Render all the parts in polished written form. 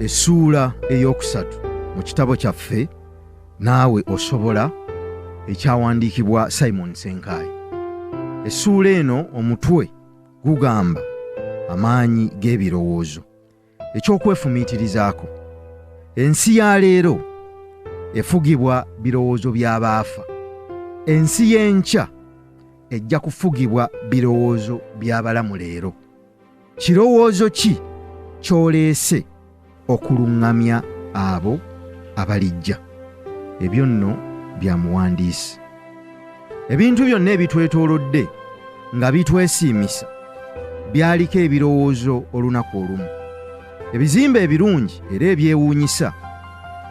Essuula ey'okusatu mu kitabo kyaffe Naawe Osobola ekyawandiikibwa Simon Ssenkaayi. Essuula eno omutwe gugamba amaanyi g'ebirowoozo. Ekyokwefumiitirizaako, ensi ya leero efugibwa birowoozo by'abaafa. Ensi y'enkya ejja kufugibwa birowoozo by'abalamu leero. Kirowoozo ki ky'oleese okuluŋŋamya abo abalijja? Ebyo nno bya muwandiisi. Ebintu byonna ebitwetoolodde nga bitwesiimisa byaliko ebirowoozo olunaku olumu. Ebizimbe ebirungi era ebyewuunyisa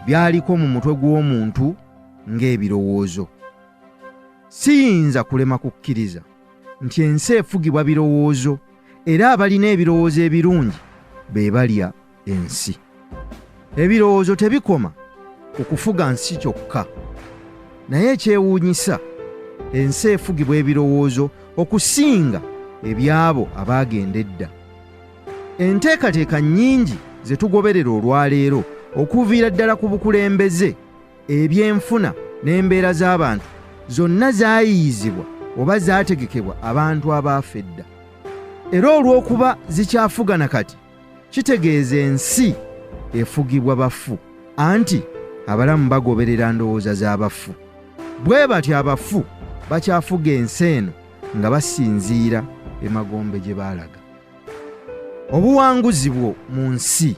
byaliko mu mutwe gw'omuntu ng'ebirowoozo. Siyinza kulema kukkiriza nti ensi efugibwa birowoozo era abalina ebirowoozo ebirungi be balya ensi. Ebirowoozo tebikoma ku kufuga nsi kyokka, naye ekyewuunyisa ensi efugibwa ebirowoozo okusinga ebyabo abaagenda edda. Enteekateeka nnyingi ze tugoberera olwaleero okuviira ddala ku bukulembeze, ebyenfuna n'embeera z'abantu zonna zaayiyizibwa oba zaategekebwa abantu abaafa edda. Era olw'okuba zikyafuga na kati, kitegeeza ensi efugibwa bafu, anti abalamu bagoberera ndowooza z'abafu. Bwe batyo abafu bakyafuga ensi eno nga basinziira emagombe gye baalaga. Obuwanguzi bwo mu nsi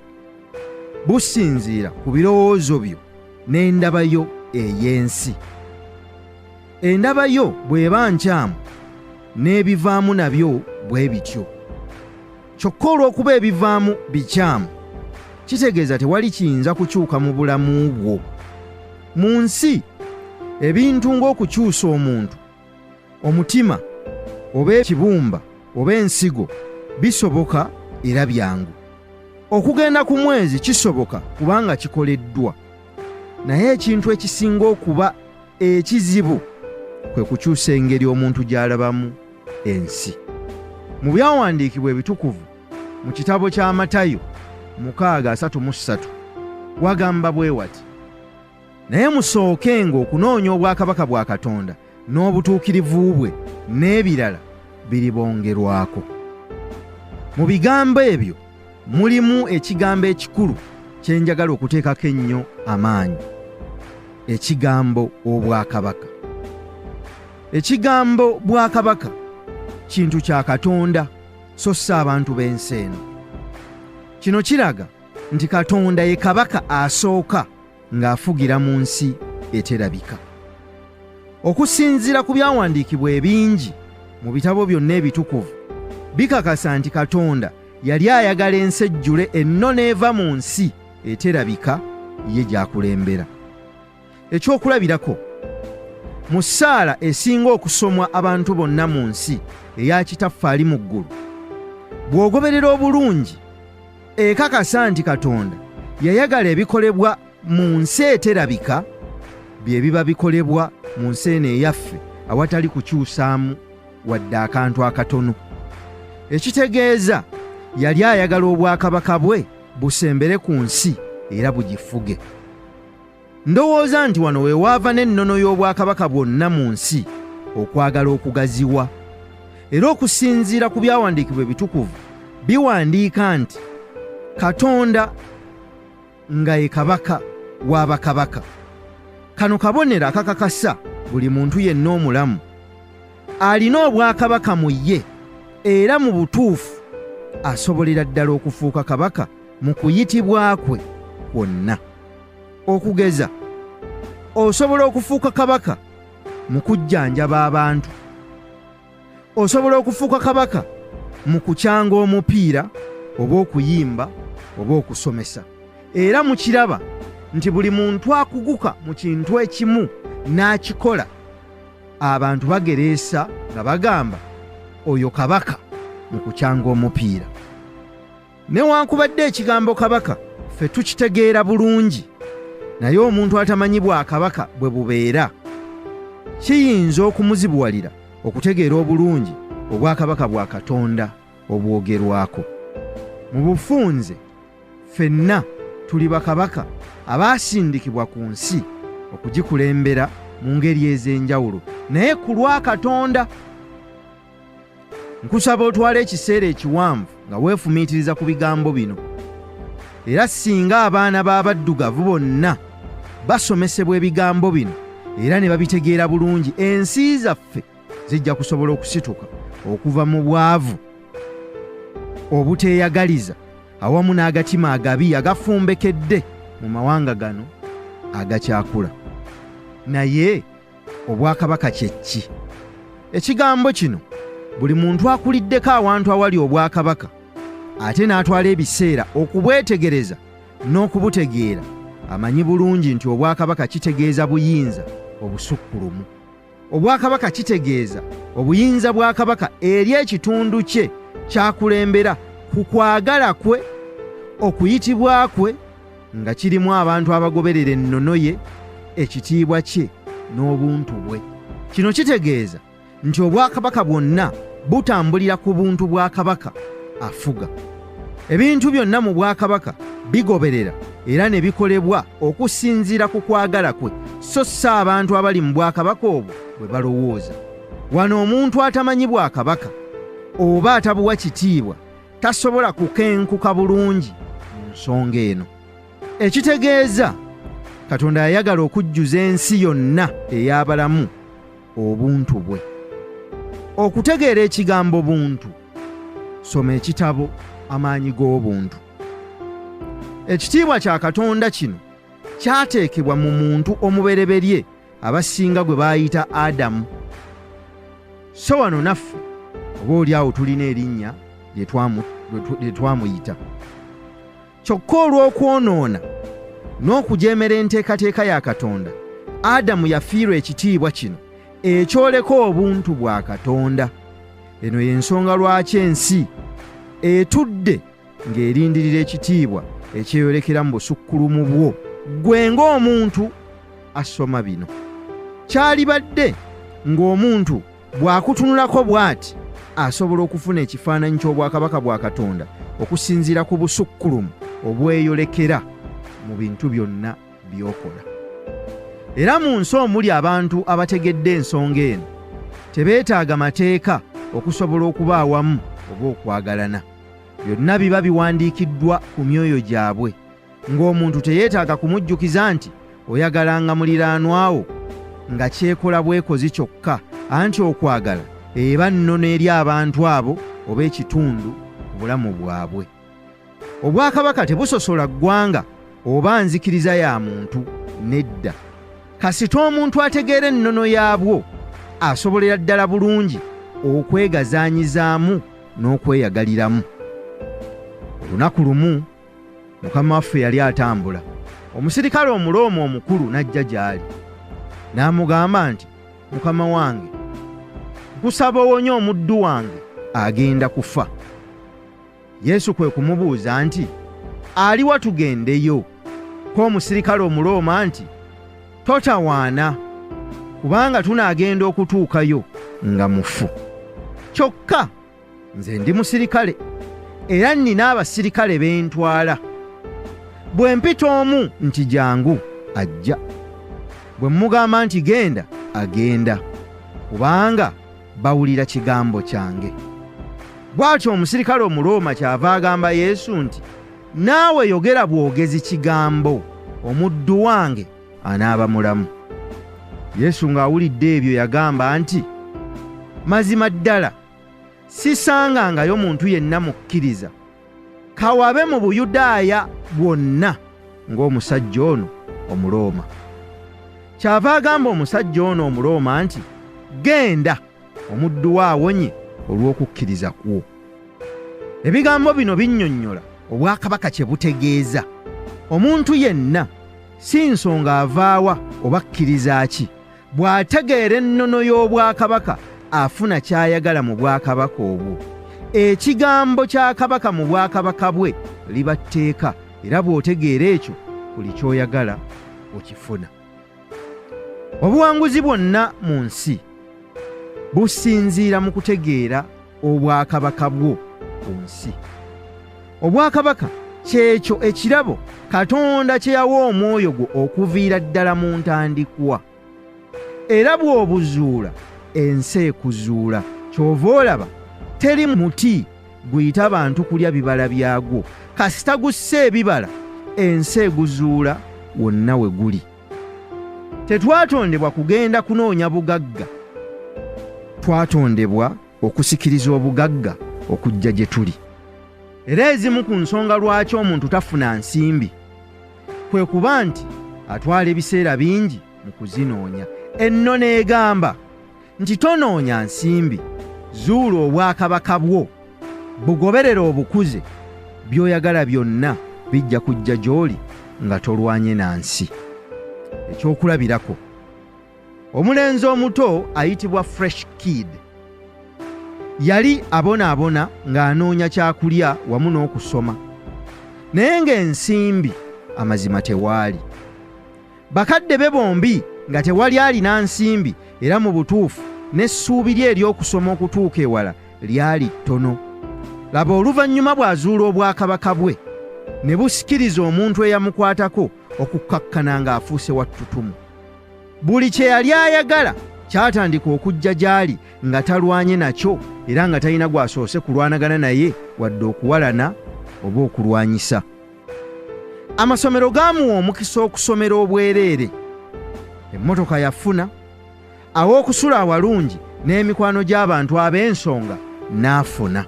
businziira ku birowoozo byo n'endaba yo ey'ensi. Endaba yo bw'eba nkyamu n'ebivaamu nabyo bwe bityo. Kyokka olw'okuba ebivaamu bikyamu, kitegeeza tewali kiyinza kukyuka mu bulamu bwo. Mu nsi, ebintu ng'okukyusa omuntu, omutima, oba ekibumba, oba ensigo, bisoboka era byangu. Okugenda ku mwezi kisoboka kubanga kikoleddwa. Naye ekintu ekisinga okuba ekizibu kwe kukyusa engeri omuntu gy'alabamu ensi. Mu byawandiikibwa ebitukuvu mu kitabo kya Matayo 6:33 wagamba bwe wati: naye musookenga okunoonya obwakabaka bwa Katonda n'obutuukirivu bwe, n'ebirala biribongerwako. Mu bigambo ebyo mulimu ekigambo ekikulu kye njagala okuteekako ennyo amaanyi: ekigambo obwakabaka. Ekigambo bwakabaka kintu kya Katonda so si abantu b'ensi eno. Kino kiraga nti Katonda ye kabaka asooka ng'afugira mu nsi eterabika. Okusinziira ku byawandiikibwa ebingi mu bitabo byonna ebitukuvu, bikakasa nti Katonda yali ayagala ensi ejjule ennone eva mu nsi eterabika ye gy'akulembera. Ekyokulabirako, mu ssaala esinga okusomwa abantu bonna mu nsi eya Kitaffe ali mu ggulu, bw'ogoberera obulungi, ekakasa nti Katonda yayagala ebikolebwa mu nsi eterabika bye biba bikolebwa mu nsi eno eyaffe awatali kukyusaamu wadde akantu akatono. Ekitegeeza yali ayagala obwakabaka bwe busembere ku nsi era bugifuge. Ndowooza nti wano we waava n'ennono y'obwakabaka bwonna mu nsi okwagala okugaziwa. Era okusinziira ku byawandiikibwa ebitukuvu biwandiika nti Katonda nga ye kabaka w'abakabaka. Kano kabonero akakakasa buli muntu yenna omulamu alina obwakabaka mu ye, era mu butuufu asobolera ddala okufuuka kabaka mu kuyitibwa kwe kwonna. Okugeza, osobola okufuuka kabaka mu kujjanjaba abantu, osobola okufuuka kabaka mu kukyanga omupiira oba okuyimba oba okusomesa. Era mukiraba nti buli muntu akuguka mu kintu ekimu n'akikola, abantu bagereesa nga bagamba oyo kabaka mu kukyanga omupiira. Newankubadde ekigambo kabaka ffe tukitegeera bulungi, naye omuntu atamanyi bwakabaka bwe bubeera kiyinza okumuzibuwalira okutegeera obulungi obwakabaka bwa Katonda obwogerwako. Mu bufunze ffenna tuli bakabaka abaasindikibwa ku nsi okugikulembera mu ngeri ez'enjawulo, naye ku lwa Katonda. Nkusaba otwale ekiseera ekiwanvu nga weefumiitiriza ku bigambo bino, era singa abaana b'abaddugavu bonna basomesebwa ebigambo bino era ne babitegeera bulungi, ensi zaffe zijja kusobola okusituka okuva mu bwavu, obuteeyagaliza awamu n'agatima agabi agafumbekedde mu mawanga gano agakyakula. Naye obwakabaka kye ki? Ekigambo kino buli muntu akuliddeko awantu awali obwakabaka ate n'atwala ebiseera okubwetegereza n'okubutegeera, amanyi bulungi nti obwakabaka kitegeeza buyinza obusukkulumu. Obwakabaka kitegeeza obuyinza bwa kabaka eri ekitundu kye kyakulembera ku kwagala kwe, okuyitibwa kwe nga kirimu abantu abagoberera ennono ye, ekitiibwa kye n'obuntu bwe. Kino kitegeeza nti obwakabaka bwonna butambulira ku buntu bwa kabaka afuga. Ebintu byonna mu bwakabaka bigoberera era ne bikolebwa okusinziira ku kwagala kwe, so si abantu abali mu bwakabaka obwo bwe balowooza. Wano omuntu atamanyi bwakabaka oba atabuwa kitiibwa tasobola kukenkuka bulungi mu nsonga eno. Ekitegeeza Katonda yayagala okujjuza ensi yonna ey'abalamu obuntu bwe. Okutegeera ekigambo buntu, soma ekitabo Amaanyi g'obuntu. Ekitiibwa kya Katonda kino kyateekebwa mu muntu omubereberye abasinga gwe baayita Adamu. So wano naffe oba oli awo tulina erinnya lye twamuyita. Kyokka olw'okwonoona n'okujeemera enteekateeka ya Katonda, Adamu yafiirwa ekitiibwa kino ekyoleka obuntu bwa Katonda. Eno y'ensonga lwaki ensi etudde ng'erindirira ekitiibwa ekyeyolekera mu busukkulumu bwo. Gwe ng'omuntu asoma bino, kyalibadde ng'omuntu bw'akutunulako bw'ati asobola okufuna ekifaananyi ky'obwakabaka bwa Katonda okusinziira ku busukkulumu obweyolekera mu bintu byonna by'okola. Era mu nsi omuli abantu abategedde ensonga eno, tebeetaaga mateeka okusobola okuba awamu oba okwagalana. Byonna biba biwandiikiddwa ku myoyo gyabwe, ng'omuntu teyeetaaga kumujjukiza nti oyagalanga muliraanwa wo nga kyekola bwekozi kyokka, anti okwagala eba nnono eri abantu abo oba ekitundu ku bulamu bwabwe. Obwakabaka tebusosola ggwanga oba nzikiriza ya muntu, nedda. Kasita omuntu ategeera ennono yaabwo, asobolera ddala bulungi okwegazaanyizaamu n'okweyagaliramu. Olunaku lumu Mukama waffe yali atambula, omusirikale Omulooma omukulu n'ajja gy'ali, n'amugamba nti, Mukama wange, nkusaba owonye omuddu wange agenda kufa. Yesu kwe kumubuuza nti, aliwa tugendeyo? Ko omusirikale Omulooma nti, totawaana, kubanga tunaagenda okutuukayo nga mufu. Kyokka nze ndi musirikale era nnina abasirikale bentwala. Bwe mpita omu nti jangu, ajja. Bwe mugamba nti genda, agenda, kubanga bawulira kigambo kyange. Bw'atyo omusirikale Omulooma kyava agamba Yesu nti, naawe yogera bwogezi kigambo, omuddu wange anaaba mulamu. Yesu ng'awulidde ebyo yagamba nti, mazima ddala sisangangayo muntu yenna mukkiriza kawabe mu Buyudaaya bwonna ng'omusajja ono Omulooma. Kyava agamba omusajja ono Omulooma nti, genda, omuddu wo awonye olw'okukkiriza kwo. Ebigambo bino binnyonnyola obwakabaka kye butegeeza. Omuntu yenna, si nsonga avaawa oba akkiriza ki, bw'ategeera ennono y'obwakabaka afuna ky'ayagala mu bwakabaka obwo. Ekigambo kya kabaka mu bwakabaka bwe liba tteeka, era bw'otegeera ekyo buli ky'oyagala okifuna. Obuwanguzi bwonna mu nsi businziira mu kutegeera obwakabaka bwo ku nsi. Obwakabaka kyekyo ekirabo Katonda kye yawa omwoyo gwo okuviira ddala mu ntandikwa. Era bw'obuzuula ensi ekuzuula. Kyova olaba teri muti guyita abantu kulya bibala byagwo, kasita gusse ebibala ensi eguzuula wonna we guli. Tetwatondebwa kugenda kunoonya bugagga, twatondebwa okusikiriza obugagga okujja gye tuli. Era ezimu ku nsonga lwaki omuntu tafuna nsimbi kwe kuba nti atwala ebiseera bingi mu kuzinoonya. Ennono egamba nti tonoonya nsimbi, zuula obwakabaka bwo, bugoberere obukuze, by'oyagala byonna bijja kujja gy'oli nga tolwanye na nsi. Ekyokulabirako, omulenzi omuto ayitibwa Fresh Kid yali abonaabona ng'anoonya kyakulya wamu n'okusoma, naye ng'ensimbi amazima tewaali. Bakadde be bombi nga tewali alina nsimbi, era mu butuufu n'essuubi lye ery'okusoma okutuuka ewala lyali ttono. Laba oluvannyuma bw'azuula obwakabaka bwe ne busikiriza omuntu eyamukwatako okukkakkana ng'afuuse wattutumu. Buli kye yali ayagala kyatandika okujja gy'ali nga talwanye nakyo, era nga talina gw'asoose kulwanagana naye wadde okuwalana oba okulwanyisa. Amasomero gaamuwa omukisa okusomera obwereere, emmotoka yafuna, aw'okusula awalungi n'emikwano gy'abantu ab'ensonga n'afuna.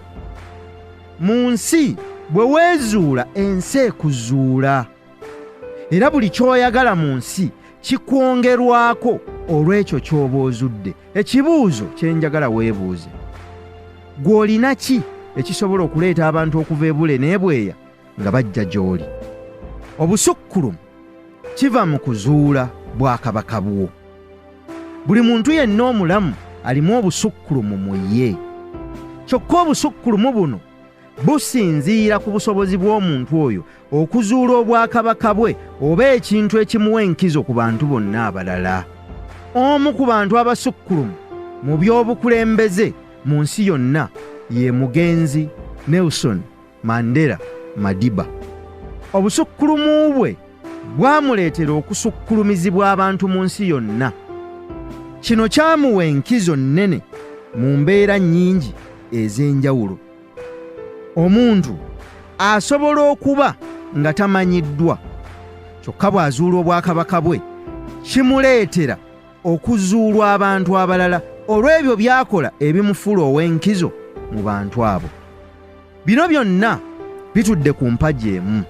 Mu nsi bwe weezuula ensi ekuzuula, era buli ky'oyagala mu nsi kikwongerwako olw'ekyo ky'oba ozudde. Ekibuuzo kye njagala weebuuze, gw'olina ki ekisobola okuleeta abantu okuva ebule n'ebweya nga bajja gy'oli? Obusukkulumu kiva mu kuzuula bwakabaka bwo. Buli muntu yenna omulamu alimu obusukkulumu mu ye, kyokka obusukkulumu buno businziira ku busobozi bw'omuntu oyo okuzuula obwakabaka bwe oba ekintu ekimuwa enkizo ku bantu bonna abalala. Omu ku bantu abasukkulumu mu by'obukulembeze mu nsi yonna ye mugenzi Nelson Mandela Madiba. Obusukkulumu bwe bwamuleetera okusukkulumizibwa abantu mu nsi yonna. Kino kyamuwa enkizo nnene mu mbeera nnyingi ez'enjawulo. Omuntu asobola okuba nga tamanyiddwa, kyokka bw'azuula obwakabaka bwe kimuleetera okuzuulwa abantu abalala olw'ebyo by'akola ebimufuula ow'enkizo mu bantu abo. Bino byonna bitudde ku mpagi emu: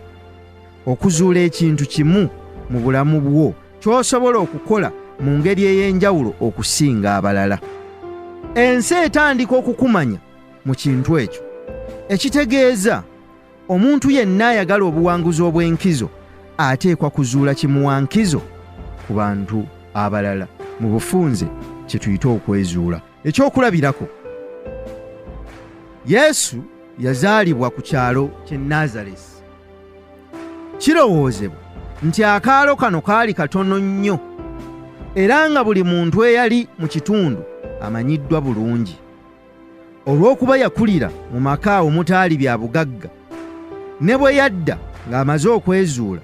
okuzuula ekintu kimu mu bulamu bwo ky'osobola okukola mu ngeri ey'enjawulo okusinga abalala. Ensi etandika okukumanya mu kintu ekyo, ekitegeeza omuntu yenna ayagala obuwanguzi obw'enkizo ateekwa kuzuula kimuwa nkizo ku bantu abalala, mu bufunze kye tuyita okwezuula. Ekyokulabirako, Yesu yazaalibwa ku kyalo ky'e Nazaresi. Kirowoozebwa nti akaalo kano kaali katono nnyo, era nga buli muntu eyali mu kitundu amanyiddwa bulungi. Olw'okuba yakulira mu maka omutaali bya bugagga, ne bwe yadda ng'amaze okwezuula,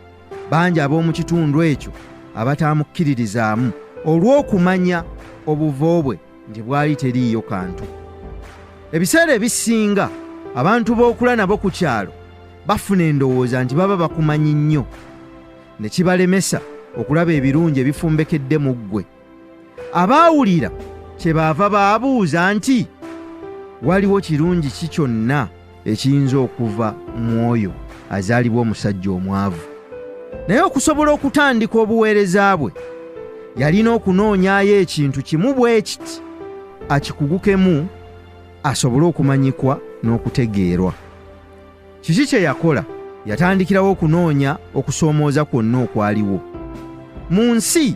bangi ab'omu kitundu ekyo abataamukkiririzaamu olw'okumanya obuvo bwe nti bwali teriiyo kantu. Ebiseera ebisinga abantu b'okula nabo ku kyalo bafuna endowooza nti baba bakumanyi nnyo, ne kibalemesa okulaba ebirungi ebifumbekedde mu ggwe. Abaawulira kyebaava baabuuza nti waliwo kirungi ki kyonna ekiyinza okuva mu oyo azaalibwa omusajja omwavu? Naye okusobola okutandika obuweereza bwe, yalina okunoonyaayo ekintu kimu bwe kiti akikugukemu asobole okumanyikwa n'okutegeerwa. Kiki kye yakola? Yatandikirawo okunoonya okusoomooza kwonna okwaliwo. Mu nsi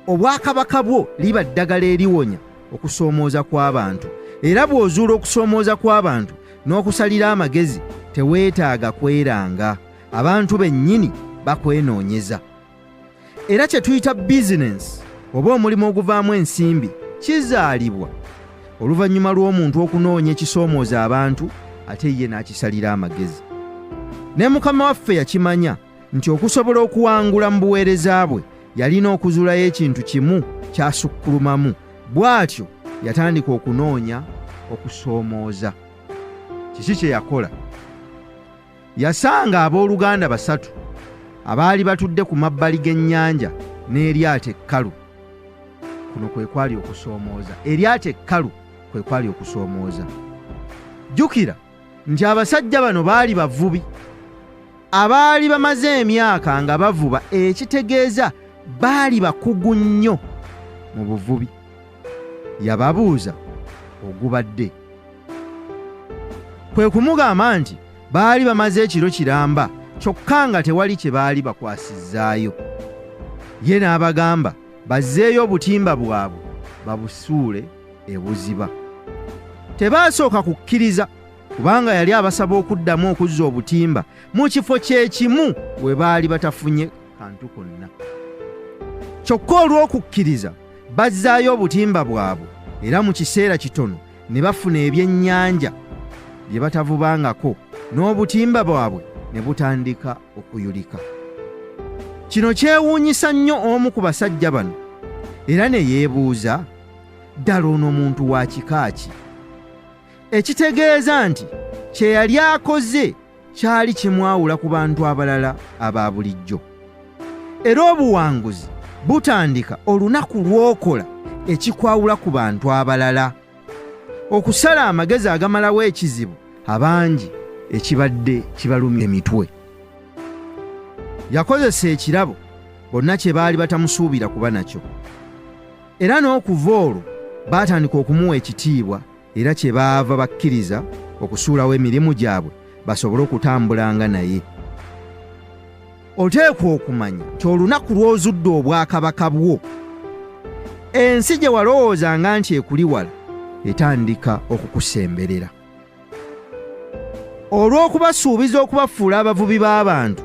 obwakabaka bwo liba ddagala eriwonya okusoomooza kw'abantu, era bw'ozuula okusoomooza kw'abantu n'okusalira amagezi, teweetaaga kweranga. Abantu bennyini bakwenoonyeza. Era kye tuyita bizinensi oba omulimu oguvaamu ensimbi kizaalibwa oluvannyuma lw'omuntu okunoonya ekisoomooza abantu ate ye n'akisalira amagezi. ne Mukama waffe yakimanya nti okusobola okuwangula mu buweereza bwe yalina okuzuulayo ekintu kimu kyasukkulumamu. Bw'atyo yatandika okunoonya okusoomooza. Kiki kye yakola? Yasanga abooluganda basatu abaali batudde ku mabbali g'ennyanja n'eryato ekkalu. Kuno kwe kwali okusoomooza. Eryato ekkalu kwe kwali okusoomooza. Jjukira nti abasajja bano baali bavubi abaali bamaze emyaka nga bavuba, ekitegeeza baali bakugu nnyo mu buvubi. Yababuuza, ogubadde? Kwe kumugamba nti baali bamaze ekiro kiramba kyokka nga tewali kye baali bakwasizzaayo. Ye n'abagamba bazzeeyo obutimba bwabwe babusuule ebuziba. Tebaasooka kukkiriza kubanga yali abasaba okuddamu okuzza obutimba mu kifo kyekimu we baali batafunye kantu konna. Kyokka olw'okukkiriza bazzaayo obutimba bwabwe, era mu kiseera kitono ne bafuna ebyennyanja bye batavubangako, n'obutimba bwabwe ne butandika okuyulika. Kino kyewuunyisa nnyo omu ku basajja bano, era ne yeebuuza, ddala ono muntu wa kika ki? Ekitegeeza nti kye yali akoze kyali kimwawula ku bantu abalala aba bulijjo. Era obuwanguzi butandika olunaku lw'okola ekikwawula ku bantu abalala. Okusala amagezi agamalawo ekizibu abangi ekibadde kibalumya emitwe. Yakozesa ekirabo bonna kye baali batamusuubira kuba nakyo. Era n'okuva olwo baatandika okumuwa ekitiibwa, era kye baava bakkiriza okusuulawo emirimu gyabwe basobole okutambulanga naye. Oteekwa okumanya nti olunaku lw'ozudde obwakabaka bwo, ensi gye walowoozanga nti ekuli wala etandika okukusemberera. Olw'okubasuubiza okubafuula abavubi b'abantu,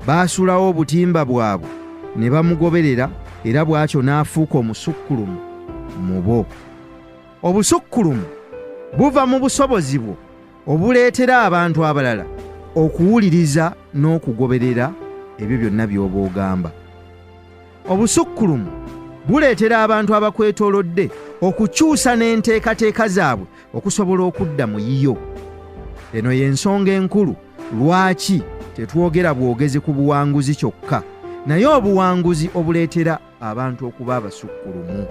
baasulawo obutimba bwabwe ne bamugoberera, era bw'atyo n'afuuka omusukkulumu mu bo. Obusukkulumu buva mu busobozi bwo obuleetera abantu abalala okuwuliriza n'okugoberera ebyo byonna by'oba ogamba. Obusukkulumu buleetera abantu abakwetoolodde okukyusa n'enteekateeka zaabwe okusobola okudda mu yiyo. Eno y'ensonga enkulu lwaki tetwogera bwogezi ku buwanguzi kyokka, naye obuwanguzi obuleetera abantu okuba abasukkulumu.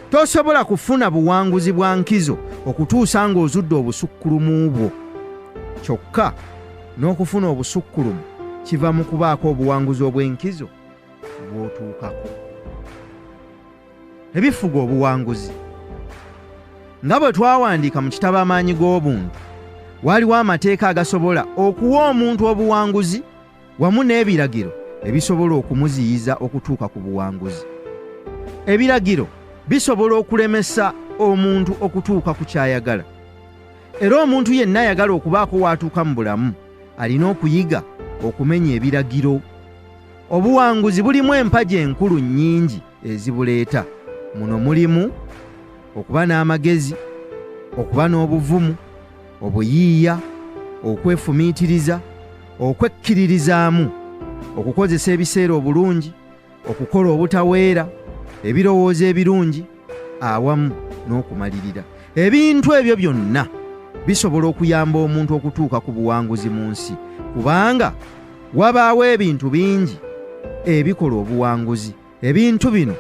Tosobola kufuna buwanguzi bwa nkizo okutuusa ng'ozudde obusukkulumu bwo. Kyokka n'okufuna obusukkulumu kiva mu kubaako obuwanguzi obw'enkizo bw'otuukako. Ebifuga obuwanguzi. Nga bwe twawandiika mu kitabo Amaanyi g'obuntu, waliwo amateeka agasobola okuwa omuntu obuwanguzi wamu n'ebiragiro ebisobola okumuziyiza okutuuka ku buwanguzi. Ebiragiro bisobola okulemesa omuntu okutuuka ku kyayagala. Era omuntu yenna ayagala okubaako w'atuuka mu bulamu alina okuyiga okumenya ebiragiro. Obuwanguzi bulimu empagi enkulu nnyingi ezibuleeta. Muno mulimu okuba n'amagezi, okuba n'obuvumu, obuyiiya, okwefumiitiriza, okwekkiririzaamu, okukozesa ebiseera obulungi, okukola obutaweera, ebirowoozo ebirungi, awamu n'okumalirira. Ebintu ebyo byonna bisobola okuyamba omuntu okutuuka ku buwanguzi mu nsi, kubanga wabaawo ebintu bingi ebikola obuwanguzi. Ebintu bino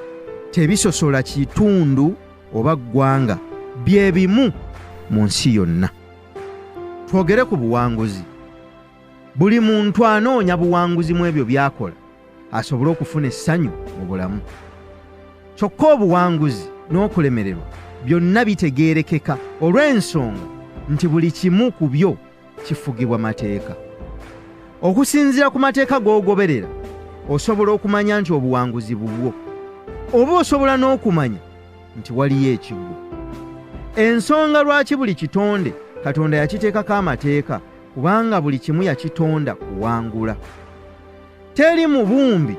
tebisosola kitundu oba ggwanga, bye bimu mu nsi yonna. Twogere ku buwanguzi. Buli muntu anoonya buwanguzi mu ebyo by'akola asobole okufuna essanyu mu bulamu. Kyokka obuwanguzi n'okulemererwa byonna bitegeerekeka olw'ensonga nti buli kimu ku byo kifugibwa mateeka. Okusinziira ku mateeka g'ogoberera osobola okumanya nti obuwanguzi bubwo, oba osobola n'okumanya nti waliyo ekigwo. Ensonga lwaki buli kitonde Katonda yakiteekako amateeka, kubanga buli kimu yakitonda kuwangula. Teri mubumbi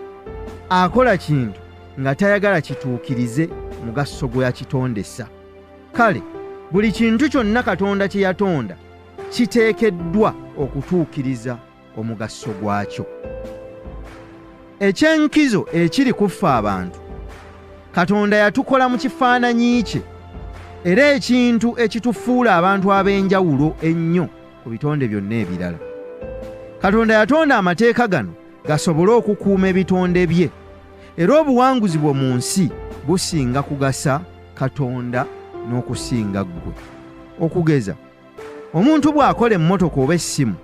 akola kintu nga tayagala kituukirize mugaso gwe yakitondesa. Kale buli kintu kyonna Katonda kye yatonda kiteekeddwa okutuukiriza omugaso gwakyo. Ekyenkizo ekiri ku ffe abantu, Katonda yatukola mu kifaananyi kye, era ekintu ekitufuula abantu ab'enjawulo ennyo ku bitonde byonna ebirala. Katonda yatonda amateeka gano gasobole okukuuma ebitonde bye, era obuwanguzi bwo mu nsi businga kugasa Katonda n'okusinga ggwe. Okugeza, omuntu bw'akola emmotoka oba essimu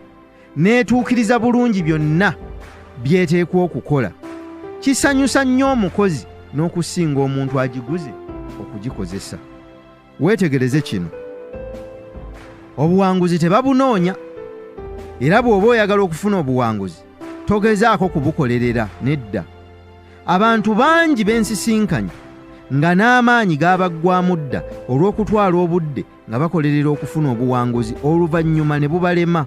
n'etuukiriza bulungi byonna byeteekwa okukola, kisanyusa nnyo omukozi n'okusinga omuntu agiguze okugikozesa. Weetegereze kino, obuwanguzi tebabunoonya, era bw'oba oyagala okufuna obuwanguzi togezaako kubukolerera, nedda. Abantu bangi bensisinkanye nga n'amaanyi gaabaggwaamu dda olw'okutwala obudde nga bakolerera okufuna obuwanguzi, oluvannyuma ne bubalema.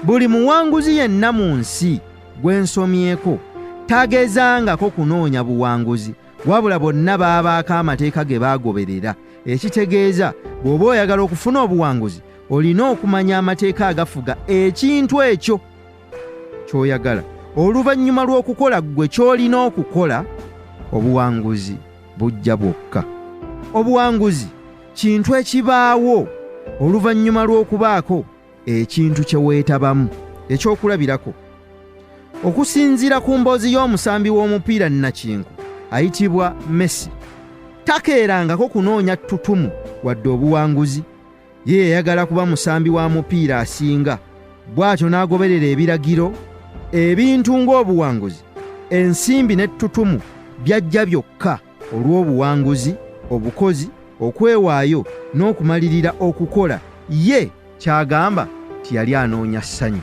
Buli muwanguzi yenna mu nsi gwe nsomyeko tagezangako kunoonya buwanguzi, wabula bonna baabaako amateeka ge baagoberera. Ekitegeeza bw'oba oyagala okufuna obuwanguzi olina okumanya amateeka agafuga ekintu ekyo ky'oyagala. Oluvannyuma lw'okukola ggwe ky'olina okukola, obuwanguzi bujja bwokka. Obuwanguzi kintu ekibaawo oluvannyuma lw'okubaako ekintu kye weetabamu. Ekyokulabirako, okusinziira ku mboozi y'omusambi w'omupiira nnakinku ayitibwa Messi, takeerangako kunoonya ttutumu wadde obuwanguzi. Ye yayagala kuba musambi wa mupiira asinga, bw'atyo n'agoberera ebiragiro. Ebintu ng'obuwanguzi, ensimbi n'ettutumu byajja byokka olw'obuwanguzi, obukozi, okwewaayo n'okumalirira okukola. Ye kyagamba tiyali anoonya ssanyu.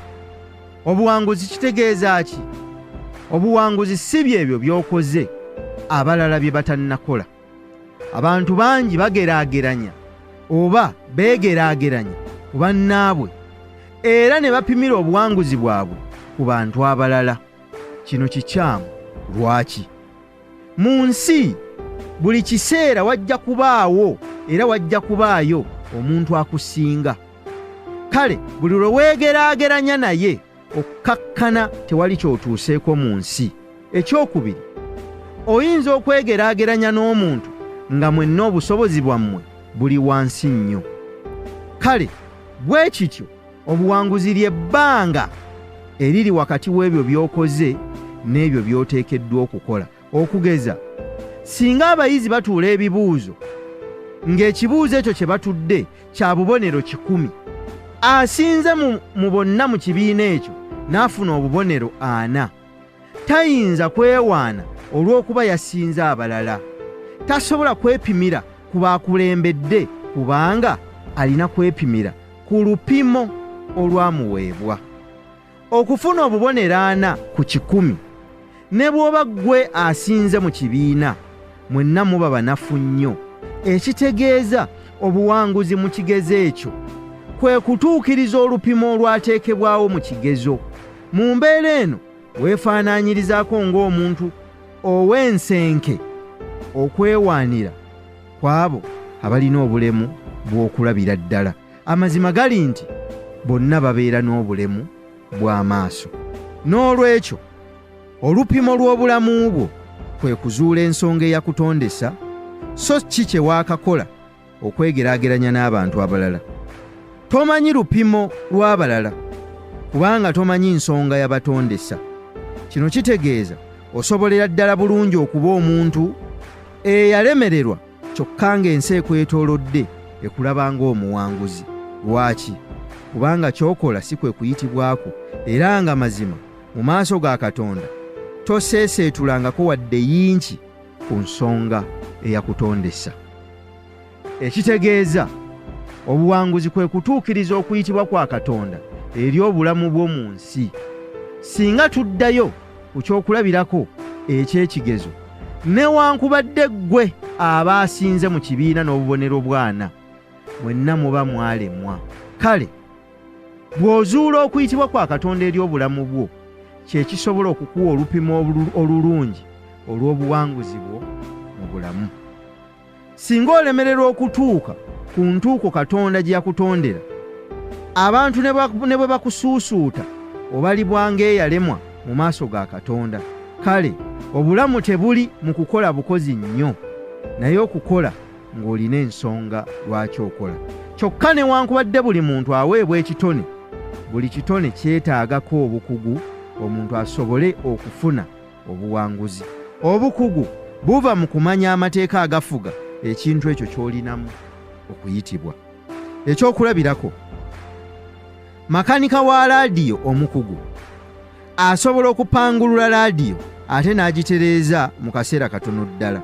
Obuwanguzi kitegeeza ki? Obuwanguzi si byebyo by'okoze abalala bye batannakola. Abantu bangi bageraageranya oba beegeraageranya ku bannaabwe, era ne bapimira obuwanguzi bwabwe ku bantu abalala. Kino kikyamu. Lwaki? Mu nsi buli kiseera wajja kubaawo era wajja kubaayo omuntu akusinga. Kale buli lwe weegeraageranya naye okkakkana tewali ky'otuuseeko mu nsi. Ekyokubiri, oyinza okwegeraageranya n'omuntu nga mwenna obusobozi bwammwe buli wansi nnyo. Kale bwe kityo obuwanguzi ly'ebbanga eriri wakati w'ebyo by'okoze n'ebyo by'oteekeddwa okukola. Okugeza, singa abayizi batuula ebibuuzo ng'ekibuuzo ekyo kye batudde kya bubonero 100, asinze mu bonna mu kibiina ekyo n'afuna obubonero 4, tayinza kwewaana olw'okuba yasinze abalala. Tasobola kwepimira ku baakulembedde kubanga alina kwepimira ku lupimo olwamuweebwa. Okufuna obubonero 4 ku 100, ne bw'oba ggwe asinze mu kibiina, mwenna muba banafu nnyo. Ekitegeeza obuwanguzi mu kigezo ekyo kwe kutuukiriza olupimo olwateekebwawo mu kigezo. Mu mbeera eno weefaanaanyirizaako ng'omuntu ow'ensenke okwewaanira kw'abo abalina obulemu bw'okulabira ddala. Amazima gali nti bonna babeera n'obulemu bw'amaaso. N'olwekyo olupimo lw'obulamu bwo kwe kuzuula ensonga eyakutondesa, so ki kye waakakola okwegeraageranya n'abantu abalala. Tomanyi lupimo lw'abalala kubanga tomanyi nsonga yabatondesa. Kino kitegeeza osobolera ddala bulungi okuba omuntu eyalemererwa kyokka ng'ensi ekwetoolodde ekulaba ng'omuwanguzi. Lwaki? Kubanga ky'okola si kwe kuyitibwako, era nga mazima mu maaso ga Katonda toseeseetulangako wadde yinki ku nsonga eyakutondesa. Ekitegeeza obuwanguzi kwe kutuukiriza okuyitibwa kwa Katonda eri obulamu bw'omu nsi. Singa tuddayo ku kyokulabirako eky'ekigezo, newankubadde ggwe aba asinze mu kibiina n'obubonero 4, mwenna muba mwalemwa. Kale bw'ozuula okuyitibwa kwa Katonda eri obulamu bwo, kye kisobola okukuwa olupimo olulungi olw'obuwanguzi bwo mu bulamu. Singa olemererwa okutuuka ku ntuuko Katonda gye yakutondera, abantu ne bwe bakusuusuuta obalibwa ng'eyalemwa mu maaso ga Katonda. Kale obulamu tebuli mu kukola bukozi nnyo, naye okukola ng'olina ensonga lwaki okola. Kyokka newankubadde buli muntu aweebwa ekitone, buli kitone kyetaagako obukugu omuntu asobole okufuna obuwanguzi. Obukugu buva mu kumanya amateeka agafuga ekintu ekyo ky'olinamu okuyitibwa. Ekyokulabirako, makanika wa laadiyo omukugu asobola okupangulula laadiyo ate n'agitereeza mu kaseera katono ddala.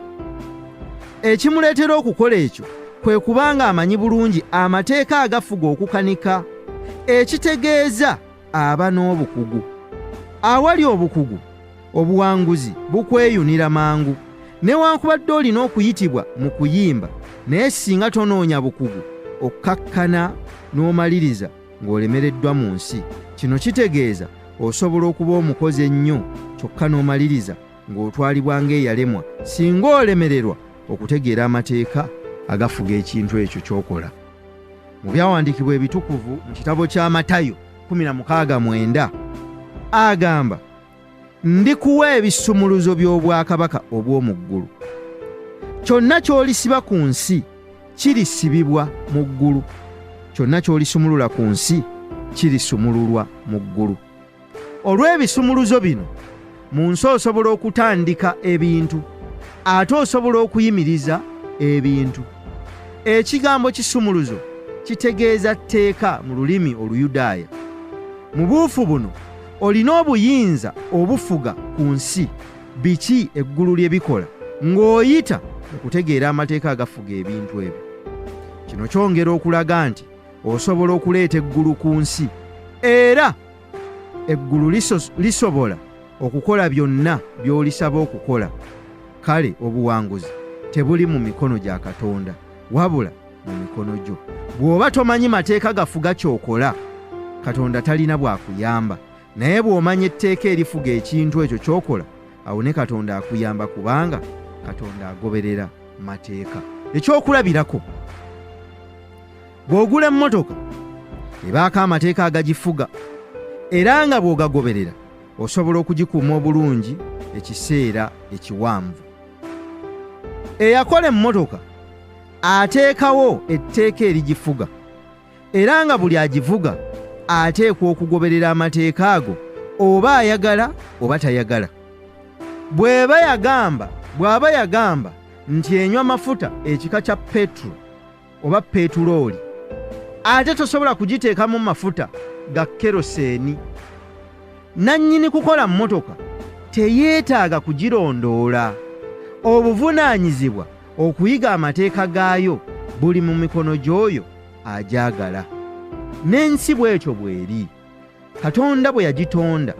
Ekimuleetera okukola ekyo kwe kubanga amanyi bulungi amateeka agafuga okukanika, ekitegeeza aba n'obukugu. Awali obukugu, obuwanguzi bukweyunira mangu. Newankubadde olina okuyitibwa mu kuyimba, naye singa tonoonya bukugu, okkakkana n'omaliriza ng'olemereddwa mu nsi. Kino kitegeeza osobola okuba omukozi ennyo kyokka n'omaliriza ng'otwalibwa ng'eyalemwa singa olemererwa okutegeera amateeka agafuga ekintu ekyo ky'okola. Mu byawandiikibwa ebitukuvu mu kitabo kya Matayo 16:9 agamba, ndikuwa ebisumuluzo by'obwakabaka obw'omu ggulu. Kyonna ky'olisiba ku nsi kirisibibwa mu ggulu, kyonna ky'olisumulula ku nsi kirisumululwa mu ggulu. Olw'ebisumuluzo bino, mu nsi osobola okutandika ebintu, ate osobola okuyimiriza ebintu. Ekigambo kisumuluzo kitegeeza tteeka mu lulimi Oluyudaaya. Mu buufu buno olina obuyinza obufuga ku nsi biki eggulu lye bikola ng'oyita okutegeera amateeka agafuga ebintu ebyo. Kino kyongera okulaga nti osobola okuleeta eggulu ku nsi, era eggulu lisobola okukola byonna by'olisaba okukola. Kale obuwanguzi tebuli mu mikono gya Katonda, wabula mu mikono gyo. Bw'oba tomanyi mateeka gafuga ky'okola, Katonda talina bw'akuyamba. Naye bw'omanya etteeka erifuga ekintu ekyo ky'okola, awo ne Katonda akuyamba, kubanga Katonda agoberera mateeka. Ekyokulabirako, bw'ogula emmotoka ebaako amateeka agagifuga, era nga bw'ogagoberera osobola okugikuuma obulungi ekiseera ekiwanvu. Eyakola emmotoka ateekawo etteeka erigifuga, era nga buli agivuga ateekwa okugoberera amateeka ago, oba ayagala oba tayagala. Bw'aba yagamba nti enywa mafuta ekika kya petro oba petulooli, ate tosobola kugiteekamu mafuta ga keroseeni. Nannyini kukola mmotoka teyeetaaga kugirondoola. Obuvunaanyizibwa okuyiga amateeka gaayo buli mu mikono gy'oyo agyagala. N'ensi bw'ekyo bw'eri. Katonda bwe yagitonda,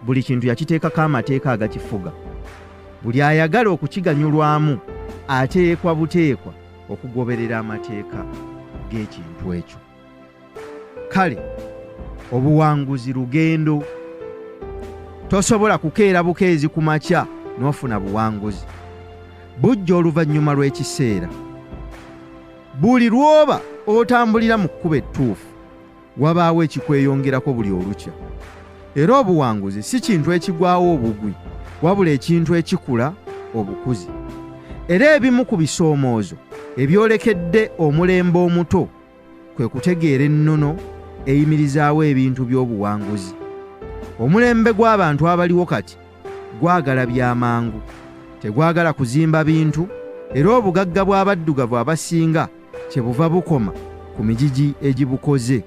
buli kintu yakiteekako amateeka agakifuga. Buli ayagala okukiganyulwamu ateekwa buteekwa okugoberera amateeka g'ekintu ekyo. Kale obuwanguzi lugendo. Tosobola kukeera bukeezi ku makya n'ofuna buwanguzi. Bujja oluvannyuma lw'ekiseera. Buli lw'oba otambulira mu kkubo ettuufu, wabaawo ekikweyongerako buli olukya. Era obuwanguzi si kintu ekigwawo obugwi, wabula ekintu ekikula obukuzi. Era ebimu ku bisoomoozo ebyolekedde omulembe omuto kwe kutegeera ennono eyimirizaawo ebintu by'obuwanguzi. Omulembe gw'abantu abaliwo kati gwagala by'amangu, tegwagala kuzimba bintu, era obugagga bw'abaddugavu abasinga kyebuva bukoma ku mijiji egibukoze.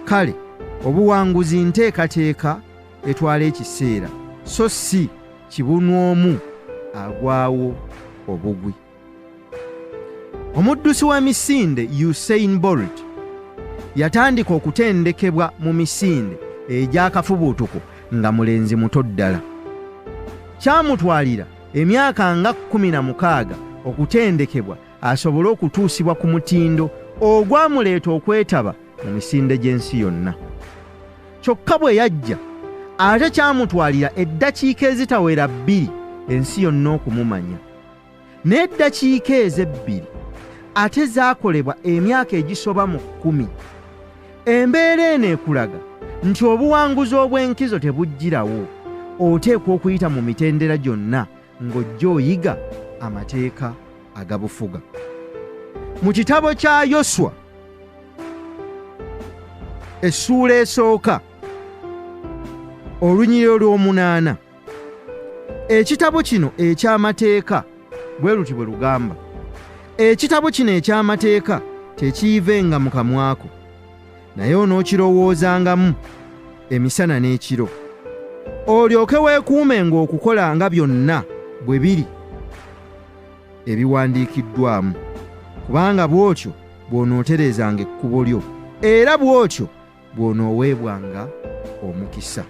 Kale obuwanguzi nteekateeka etwala ekiseera, so si kibunwomu agwawo obugwi. Omuddusi w'emisinde Usain Bolt yatandika okutendekebwa mu misinde egy'akafubuutuko nga mulenzi muto ddala. Kyamutwalira emyaka nga 16 okutendekebwa asobole okutuusibwa ku mutindo ogwamuleeta okwetaba mu misinde gy'ensi yonna. Kyokka bwe yajja, ate kyamutwalira eddakiika ezitawera 2 ensi yonna okumumanya. N'eddakiika ezo 2 ate zaakolebwa emyaka egisoba mu 10. Embeera eno ekulaga nti obuwanguzi obw'enkizo tebujjirawo, oteekwa okuyita mu mitendera gyonna ng'ojja oyiga amateeka agabufuga. Mu kitabo kya Yoswa essuula esooka olunyiriro lw'omunaana, ekitabo kino eky'amateeka bwe luti bwe lugamba, ekitabo kino eky'amateeka tekiivenga mu kamwako, naye onookirowoozangamu emisana n'ekiro, olyoke weekuumenga okukolanga byonna bwe biri ebiwandiikiddwamu, kubanga bw'otyo bw'onooterezanga ekkubo lyo, era bw'otyo bw'onooweebwanga omukisa.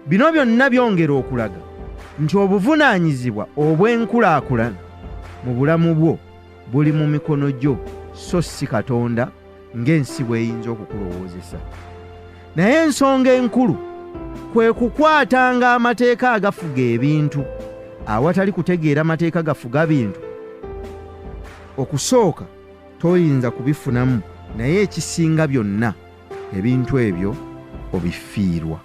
Bino byonna byongera okulaga nti obuvunaanyizibwa obw'enkulaakulana mu bulamu bwo buli mu mikono gyo, so si Katonda ng'ensi bw'eyinza okukulowoozesa. Naye ensonga enkulu kwe kukwatanga amateeka agafuga ebintu awatali kutegeera amateeka gafuga bintu. Okusooka toyinza kubifunamu, naye ekisinga byonna ebintu ebyo obifiirwa.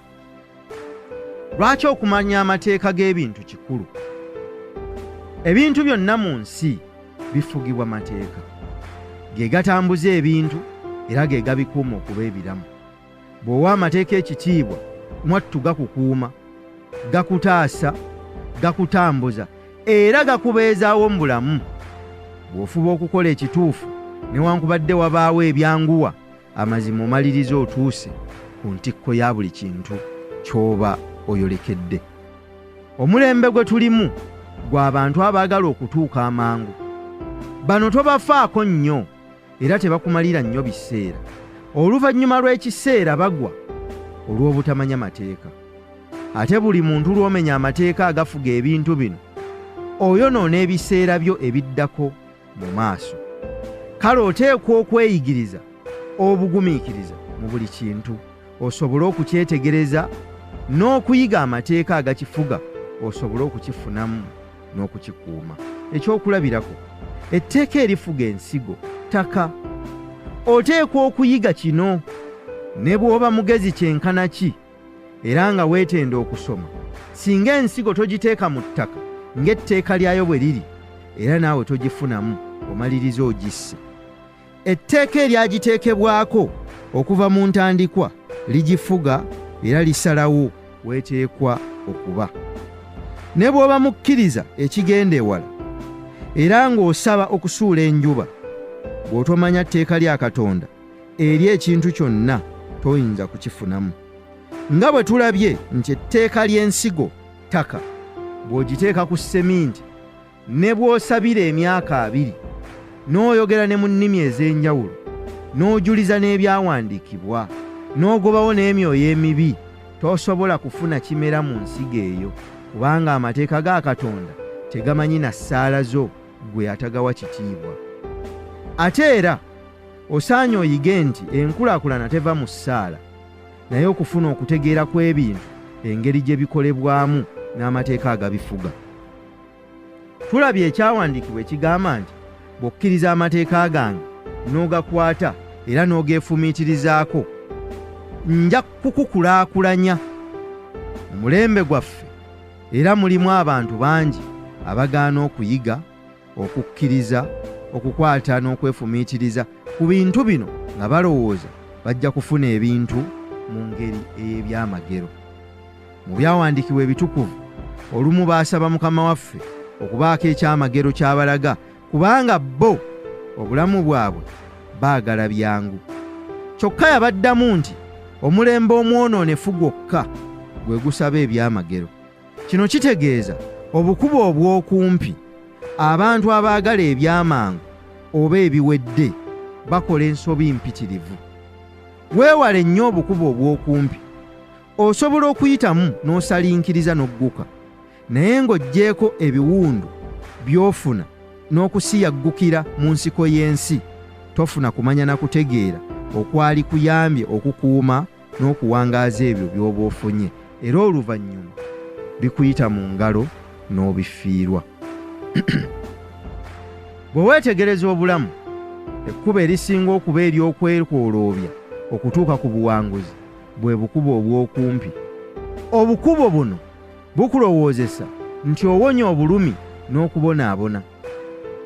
Lwaki okumanya amateeka g'ebintu kikulu? Ebintu byonna mu nsi bifugibwa mateeka, ge gatambuza ebintu era ge gabikuuma okuba ebiramu. Bw'owa amateeka ekitiibwa, mwattu gakukuuma, gakutaasa, gakutambuza era gakubeezaawo mu bulamu. Bw'ofuba okukola ekituufu newankubadde wabaawo ebyanguwa, amazima omaliriza otuuse ku ntikko ya buli kintu ky'oba oyolekedde. Omulembe gwe tulimu gw'abantu abaagala okutuuka amangu. Bano tobafaako nnyo era tebakumalira nnyo biseera. Oluvannyuma lw'ekiseera bagwa olw'obutamanya mateeka. Ate buli muntu lw'omenya amateeka agafuga ebintu bino, oyonoona ebiseera byo ebiddako mu maaso. Kale oteekwa okweyigiriza obugumiikiriza mu buli kintu, osobole okukyetegereza n'okuyiga amateeka agakifuga, osobole okukifunamu n'okukikuuma. Ekyokulabirako, etteeka erifuga ensigo ttaka. Oteekwa okuyiga kino, ne bw'oba mugezi kyenkana ki era nga weetenda okusoma. Singa ensigo togiteeka mu ttaka ng'etteeka lyayo bwe liri, era naawe togifunamu, omaliriza ogisse. Etteeka eryagiteekebwako okuva mu ntandikwa ligifuga era lisalawo weeteekwa okuba. Ne bw'oba mukkiriza ekigenda ewala era ng'osaba okusuula enjuba, bw'otomanya tteeka lya Katonda eri ekintu kyonna toyinza kukifunamu. Nga bwe tulabye nti etteeka ly'ensigo ttaka, bw'ogiteeka ku seminti ne bw'osabira emyaka 2 n'oyogera ne mu nnimi ez'enjawulo n'ojuliza n'ebyawandiikibwa n'ogobawo n'emyoyo emibi, tosobola kufuna kimera mu nsigo eyo, kubanga amateeka ga Katonda tegamanyi na ssaala zo gwe atagawa kitiibwa. Ate era osaanye oyige nti enkulaakulana teva mu ssaala, naye okufuna okutegeera kw'ebintu engeri gye bikolebwamu n'amateeka agabifuga. Tulabye ekyawandiikibwa ekigamba nti bw'okkiriza amateeka gange n'ogakwata era n'ogeefumiitirizaako, nja kukukulaakulanya. Mu mulembe gwaffe era mulimu abantu bangi abagaana okuyiga, okukkiriza, okukwata n'okwefumiitiriza ku bintu bino nga balowooza bajja kufuna ebintu mu ngeri ey'ebyamagero. Mu byawandiikibwa ebitukuvu olumu baasaba Mukama waffe okubaako ekyamagero ky'abalaga, kubanga bo obulamu bwabwe baagala byangu. Kyokka yabaddamu nti omulembe omwonoonefu gwokka gwe gusaba ebyamagero. Kino kitegeeza obukubo obw'okumpi. Abantu abaagala ebyamangu oba ebiwedde bakola ensobi mpitirivu. Weewale nnyo obukubo obw'okumpi. Osobola okuyitamu n'osalinkiriza n'ogguka, naye ng'oggyeko ebiwundu by'ofuna n'okusiyaggukira mu nsiko y'ensi, tofuna kumanya na kutegeera okwali kuyambye okukuuma n'okuwangaaza ebyo by'oba ofunye, era oluvannyuma bikuyita mu ngalo n'obifiirwa. Bwe weetegereza obulamu, ekkubo erisinga okuba ery'okwekooloobya okutuuka ku buwanguzi bwe bukubo obw'okumpi. Obukubo buno bukulowoozesa nti owonya obulumi n'okubonaabona,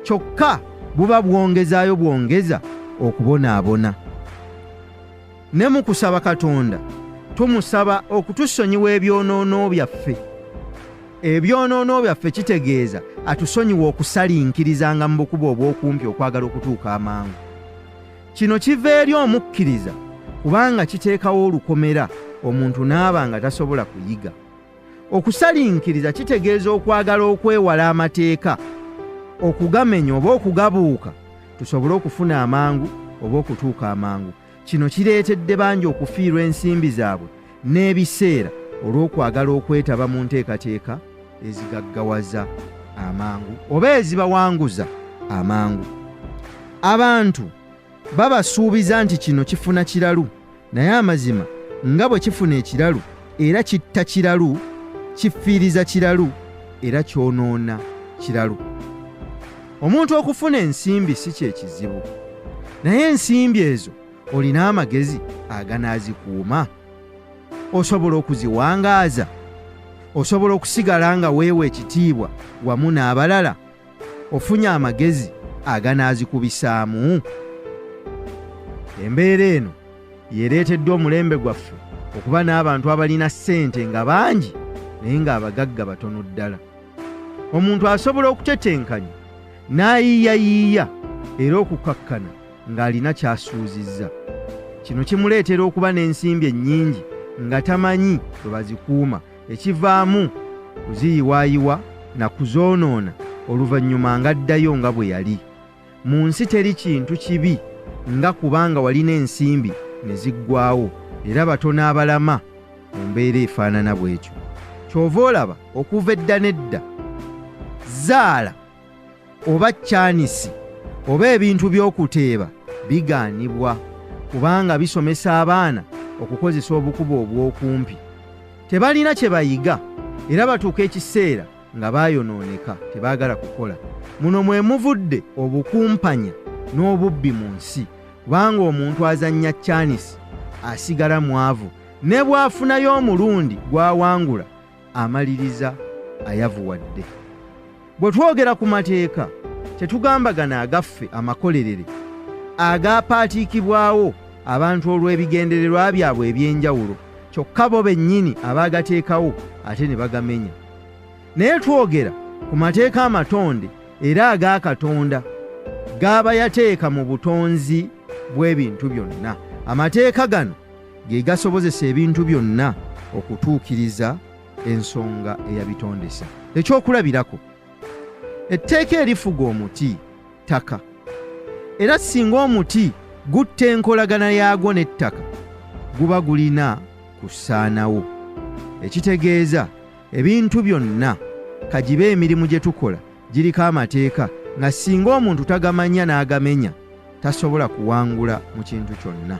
kyokka buba bwongeza okubonaabona. Ne mu kusaba Katonda tumusaba okutusonyiwa ebyonoono byaffe. Ebyonoono byaffe kitegeeza atusonyiwa okusaliinkirizanga mu bukubo obw'okumpi okwagala okutuuka amangu. Kino kiva eri omukkiriza kubanga kiteekawo olukomera omuntu n'aba nga tasobola kuyiga. Okusaliinkiriza kitegeeza okwagala okwewala amateeka, okugamenya oba okugabuuka tusobole okufuna amangu oba okutuuka amangu. Kino kireetedde bangi okufiirwa ensimbi zaabwe n'ebiseera olw'okwagala okwetaba mu nteekateeka ezigaggawaza amangu oba ezibawanguza amangu. Abantu babasuubiza nti kino kifuna kiralu, naye amazima nga bwe kifuna ekiralu era kitta kiralu, kifiiriza kiralu era kyonoona kiralu. Omuntu okufuna ensimbi si kye kizibu, naye ensimbi ezo olina amagezi aganaazikuuma. Osobola okuziwangaaza? Osobola okusigala nga weewa ekitiibwa wamu n'abalala? Ofunye amagezi aganaazikubisaamu? Embeera eno yereeteddwa omulembe gwaffe okuba n'abantu abalina ssente nga bangi naye ng'abagagga batono ddala. Omuntu asobola okutetenkanya n'ayiiyayiiya era okukakkana ng'alina ky'asuuzizza. Kino kimuleetera okuba n'ensimbi ennyingi nga tamanyi bwe bazikuuma, ekivaamu kuziyiwaayiwa na kuzoonoona oluvannyuma ng'addayo nga bwe yali. Mu nsi teri kintu kibi nga kubanga walina ensimbi ne ziggwaawo era batono abalama mu mbeera efaanana bw'ekyo. Kyova olaba okuva edda n'edda zaala oba ccaanisi oba ebintu by'okuteeba bigaanibwa kubanga bisomesa abaana okukozesa obukubo obw'okumpi. Tebalina kye bayiga era batuuka ekiseera nga baayonooneka tebaagala kukola. Muno mwe muvudde obukumpanya n'obubbi mu nsi, kubanga omuntu azannya ccaanisi asigala mwavu, ne bw'afunayo omulundi gw'awangula amaliriza ayavuwadde. Bwe twogera ku mateeka tetugambagana agaffe amakolerere agaapaatiikibwawo abantu olw'ebigendererwa byabwe eby'enjawulo, kyokka bo bennyini abaagateekawo ate ne bagamenya. Naye twogera ku mateeka amatonde era aga Katonda g'aba yateeka mu butonzi bw'ebintu byonna. Amateeka gano ge gasobozesa ebintu byonna okutuukiriza ensonga eyabitondesa. Ekyokulabirako, etteeka erifuga omuti ttaka, era singa omuti gutta enkolagana yaagwo n'ettaka guba gulina kusaanawo. Ekitegeeza ebintu byonna kagibe emirimu gye tukola giriko amateeka nga singa omuntu tagamanya n'agamenya tasobola kuwangula mu kintu kyonna.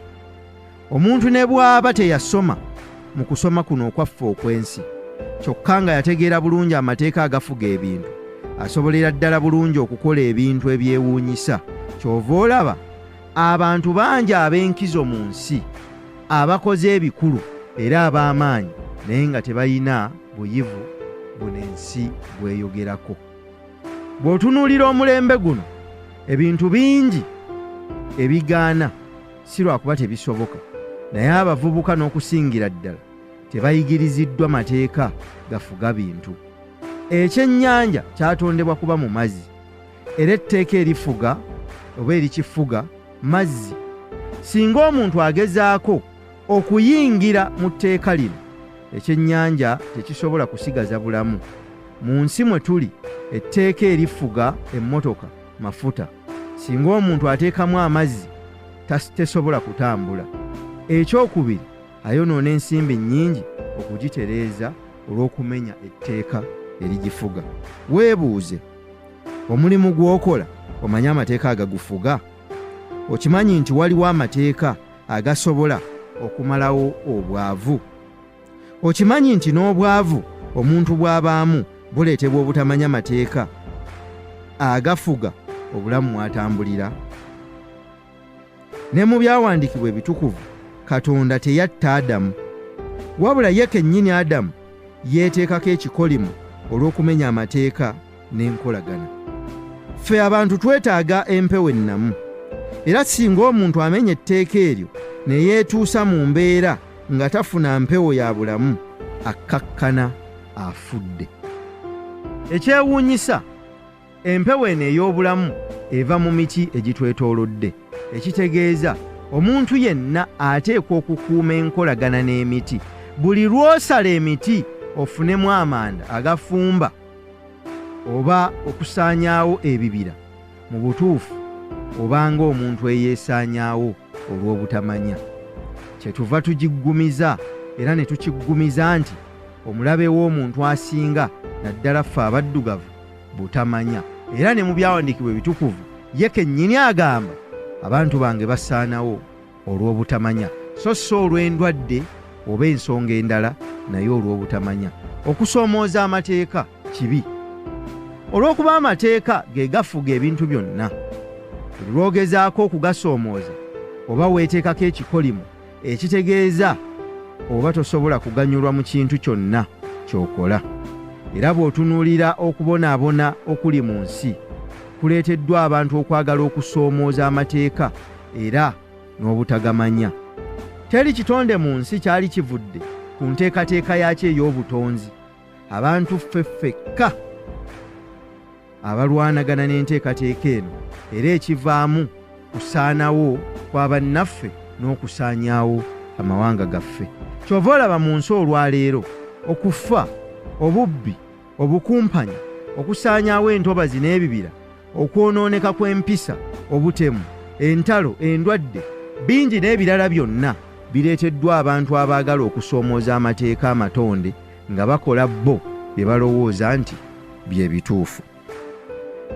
Omuntu ne bw'aba teyasoma mu kusoma kuno okwaffe okw'ensi, kyokka nga yategeera bulungi amateeka agafuga ebintu, asobolera ddala bulungi okukola ebintu ebyewuunyisa. Kyova olaba abantu bangi ab'enkizo mu nsi abakoze ebikulu era ab'amaanyi naye nga tebalina buyivu buno ensi bweyogerako. Bw'otunuulira omulembe guno ebintu bingi ebigaana si lwakuba tebisoboka, naye abavubuka n'okusingira ddala tebayigiriziddwa mateeka gafuga bintu. Ekyennyanja kyatondebwa kuba mu mazzi, era etteeka erifuga oba erikifuga mazzi. Singa omuntu agezaako okuyingira mu tteeka lino, ekyennyanja tekisobola kusigaza bulamu. Mu nsi mwe tuli etteeka erifuga emmotoka mafuta, singa omuntu ateekamu amazzi tesobola kutambula. Ekyokubiri, ayonoona ensimbi nnyingi okugitereeza olw'okumenya etteeka erigifuga. Weebuuze, omulimu gw'okola omanyi amateeka agagufuga? Okimanyi nti waliwo amateeka agasobola okumalawo obwavu? Okimanyi nti n'obwavu omuntu bw'abaamu buleetebwa obutamanya mateeka agafuga obulamu mw'atambulira? Ne mu byawandiikibwa ebitukuvu Katonda teyatta Adamu, wabula ye kennyini Adamu yeeteekako ekikolimo olw'okumenya amateeka n'enkolagana. Ffe abantu twetaaga empewo ennamu, era singa omuntu amenya etteeka eryo ne yeetuusa mu mbeera nga tafuna mpewo ya bulamu, akkakkana afudde. Ekyewuunyisa, empewo eno ey'obulamu eva mu miti egitwetoolodde, ekitegeeza omuntu yenna ateekwa okukuuma enkolagana n'emiti. Buli lw'osala emiti ofunemu amanda agafumba oba okusaanyaawo ebibira, mu butuufu obanga omuntu eyeesaanyaawo olw'obutamanya. Kyetuva tugiggumiza era ne tukiggumiza nti omulabe w'omuntu asinga naddala ffe abaddugavu butamanya. Era ne mu byawandiikibwa ebitukuvu ye kennyini agamba abantu bange basaanawo olw'obutamanya, so olw'endwadde oba ensonga endala, naye olw'obutamanya. Okusoomooza amateeka kibi, olw'okuba amateeka ge gafuga ebintu byonna. Buli lw'ogezaako okugasoomooza oba weeteekako ekikolimo ekitegeeza oba tosobola kuganyulwa mu kintu kyonna ky'okola. Era bw'otunuulira okubonaabona okuli mu nsi, kuleeteddwa abantu okwagala okusoomooza amateeka era n'obutagamanya. Teri kitonde mu nsi kyali kivudde ku nteekateeka yakyo ey'obutonzi. Abantu ffeffekka abalwanagana n'enteekateeka eno, era ekivaamu kusaanawo kwa bannaffe n'okusaanyaawo amawanga gaffe. Kyova olaba mu nsi olwaleero okufa, obubbi, obukumpanya, okusaanyaawo entobazi n'ebibira, okwonooneka kw'empisa, obutemu, entalo, endwadde, bingi n'ebirala byonna bireeteddwa abantu abaagala okusoomooza amateeka amatonde nga bakola bo bye balowooza nti bye bituufu.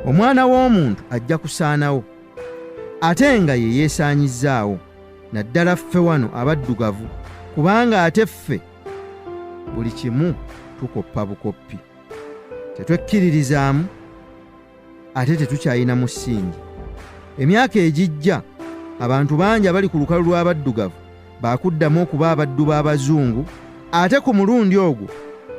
Omwana w'omuntu ajja kusaanawo ate nga ye yeesaanyizzaawo, naddala ffe wano abaddugavu, kubanga ate ffe buli kimu tukoppa bukoppi. Tetwekkiririzaamu ate tetukyayina musingi. Emyaka egijja abantu bangi abali ku lukalu lw'abaddugavu baakuddamu okuba abaddu b'abazungu, ate ku mulundi ogwo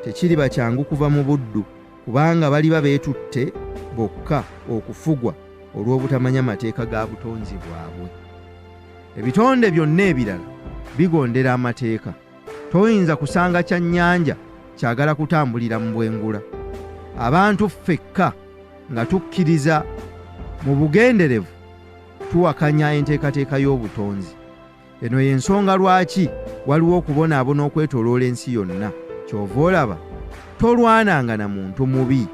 tekiriba kyangu kuva mu buddu, kubanga baliba beetutte bokka okufugwa olw'obutamanya mateeka ga butonzi bwabwe. Ebitonde byonna ebirala bigondera amateeka. Toyinza kusanga kyannyanja kyagala kutambulira mu bwengula. Abantu ffekka nga tukkiriza mu bugenderevu tuwakanya enteekateeka y'obutonzi. Eno y'ensonga lwaki waliwo okubonaabona okwetooloola ensi yonna. Kyova olaba tolwananga na muntu mubi,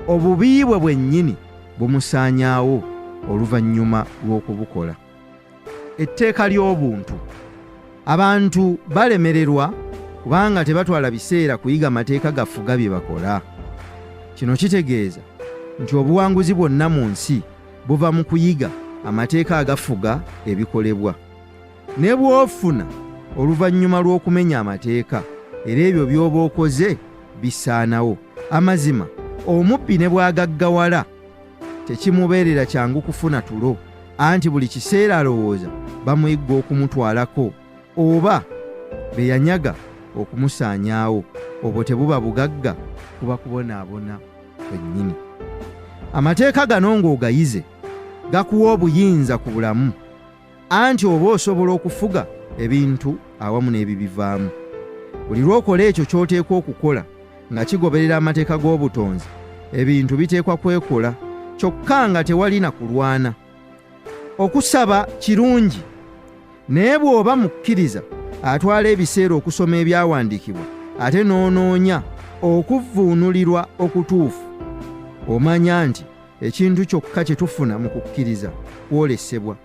obubi bwe bwennyini bumusaanyaawo oluvannyuma lw'okubukola. Etteeka ly'obuntu. Abantu balemererwa kubanga tebatwala biseera kuyiga mateeka gafuga bye bakola. Kino kitegeeza nti obuwanguzi bwonna mu nsi buva mu kuyiga amateeka agafuga ebikolebwa. Ne bw'ofuna oluvannyuma lw'okumenya amateeka, era ebyo by'oba okoze bisaanawo. Amazima, omubbi ne bw'agaggawala tekimubeerera kyangu kufuna tulo, anti buli kiseera alowooza bamuyigga okumutwalako oba be yanyaga okumusaanyaawo. Obwo tebuba bugagga, kuba kubonaabona kwennyini. Amateeka gano ng'ogayize gakuwa obuyinza ku bulamu, anti oba osobola okufuga ebintu awamu n'ebibivaamu. Buli lw'okola ekyo ky'oteekwa okukola nga kigoberera amateeka g'obutonzi, ebintu biteekwa kwekola, kyokka nga tewali na kulwana. Okusaba kirungi, naye bw'oba mukkiriza atwala ebiseera okusoma ebyawandiikibwa ate n'onoonya okuvvuunulirwa okutuufu, omanya nti ekintu kyokka kye tufuna mu kukkiriza kwolesebwa.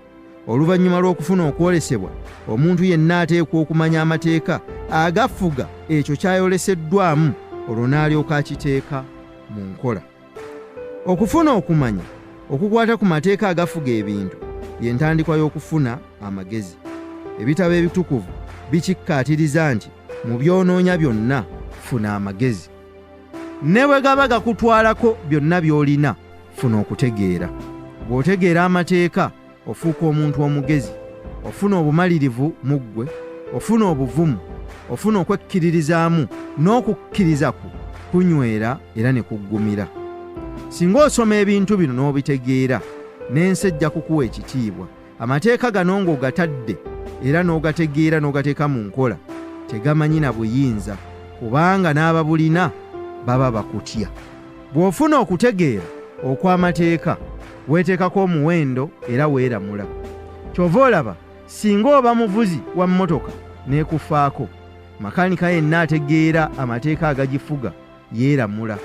Oluvannyuma lw'okufuna okwolesebwa, omuntu yenna ateekwa okumanya amateeka agafuga ekyo kyayoleseddwamu, olwo n'alyoka akiteeka mu nkola. Okufuna okumanya okukwata ku mateeka agafuga ebintu y'entandikwa y'okufuna amagezi. Ebitabo ebitukuvu bikikkaatiriza nti mu byonoonya byonna funa amagezi. Ne bwe gaba gakutwalako byonna by'olina, funa okutegeera. Bw'otegeera amateeka ofuuka omuntu omugezi, ofuna obumalirivu mu ggwe, ofuna obuvumu, ofuna okwekkiririzaamu n'okukkiriza kunywera era ne kuggumira. Singa osoma ebintu bino n'obitegeera, n'ensi ejja kukuwa ekitiibwa. Amateeka gano ng'ogatadde era n'ogategeera n'ogateeka mu nkola, tegamanyi na buyinza, kubanga n'ababulina baba bakutya. Bw'ofuna okutegeera okw'amateeka, weeteekako omuwendo era weeramula. Kyova olaba singa oba muvuzi wa mmotoka n'ekufaako, makanika yenna ategeera amateeka agagifuga yeeramula.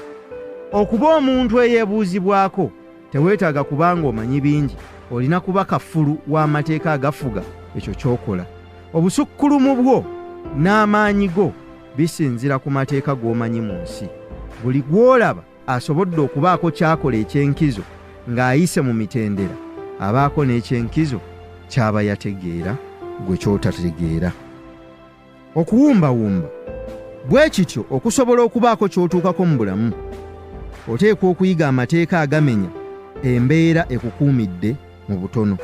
Okuba omuntu eyeebuuzibwako teweetaaga kubanga omanyi bingi, olina kuba kafulu w'amateeka agafuga ekyo ky'okola. Obusukkulumu bwo n'amaanyi go bisinzira ku mateeka g'omanyi mu nsi. Buli gw'olaba asobodde okubaako ky'akola eky'enkizo ng'ayise mu mitendera, abaako n'eky'enkizo ky'aba yategeera gwe ky'otategeera. Okuwumbawumba bwe kityo okusobola okubaako ky'otuukako mu bulamu, oteekwa okuyiga amateeka agamenya embeera ekukuumidde mu butono.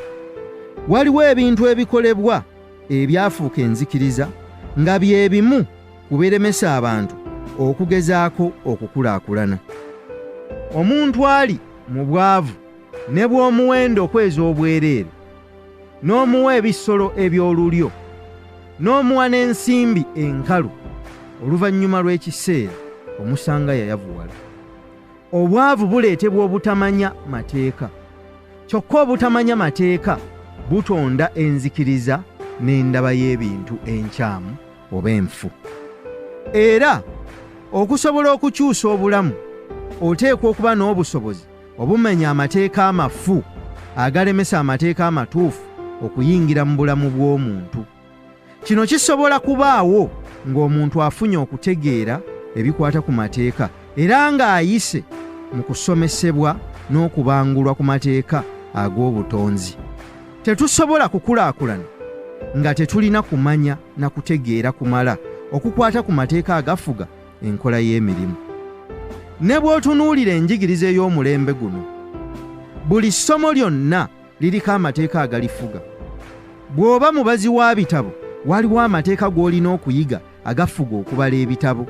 Waliwo ebintu ebikolebwa ebyafuuka enzikiriza nga bye bimu ku biremesa abantu okugezaako okukulaakulana. Omuntu ali mu bwavu ne bw'omuwenda okweza obwereere, n'omuwa ebisolo eby'olulyo, n'omuwa n'ensimbi enkalu, oluvannyuma lw'ekiseera omusanga yayavuwala. Obwavu buleetebwa obutamanya mateeka. Kyokka obutamanya mateeka butonda enzikiriza n'endaba y'ebintu enkyamu oba enfu. Era okusobola okukyusa obulamu, oteekwa okuba n'obusobozi obumenya amateeka amafu agalemesa amateeka amatuufu okuyingira mu bulamu bw'omuntu. Kino kisobola kubaawo ng'omuntu afunye okutegeera ebikwata ku mateeka era ng'ayise mu kusomesebwa n'okubangulwa ku mateeka ag'obutonzi. Tetusobola kukulaakulana nga tetulina kumanya na kutegeera kumala okukwata ku mateeka agafuga enkola y'emirimu. Ne bw'otunuulira enjigiriza ey'omulembe guno, buli ssomo lyonna liriko amateeka agalifuga. Bw'oba mubazi wa bitabo, waliwo amateeka g'olina okuyiga agafuga okubala ebitabo.